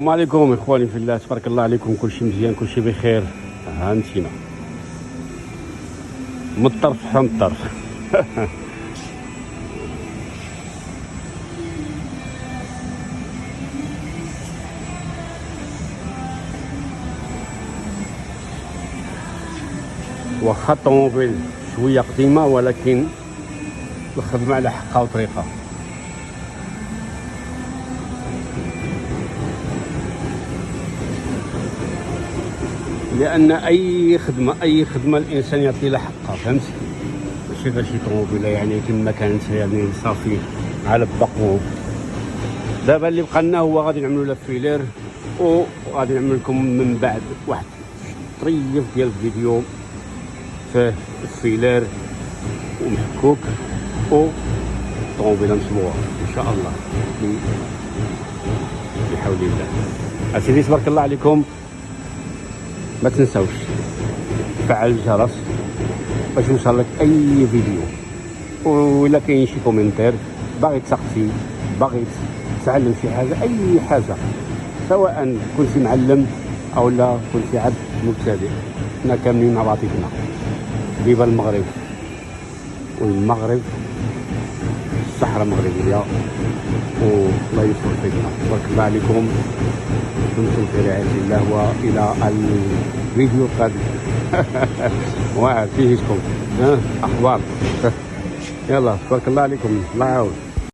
السلام عليكم اخواني في الله، تبارك الله عليكم، كلشي مزيان كلشي بخير. ها نتينا من الطرف حتى من الطرف. واخا الطوموبيل شويه قديمه ولكن الخدمه على حقها وطريقها. لان اي خدمه الانسان يعطي لها حقها، فهمتي؟ ماشي غير شي طوموبيله يعني كما كانت يعني صافي على البقو. دابا اللي بقى لنا هو غادي نعملوا له فيلير، وغادي نعمل لكم من بعد واحد طريف ديال الفيديو فيه الفيلير ومحكوك وطوموبيله مصبوغه ان شاء الله بحول الله. اسيدي تبارك الله عليكم، ما تنساوش تفعل الجرس باش يوصلك اي فيديو، ولا كاين شي كومنتير باغي تسقسي، باغي تعلم شي حاجه، اي حاجه، سواء كنتي معلم او لا كنتي عبد مبتدئ، حنا كاملين مع بعضياتنا. فيفا المغرب، والمغرب الصحراء المغربيه، والله يستر فينا. تبارك الله عليكم، دمتم في رعايه الله، والى الفيديو القادم. واعر فيهكم اخبار. يلا تبارك الله عليكم، الله يعاون.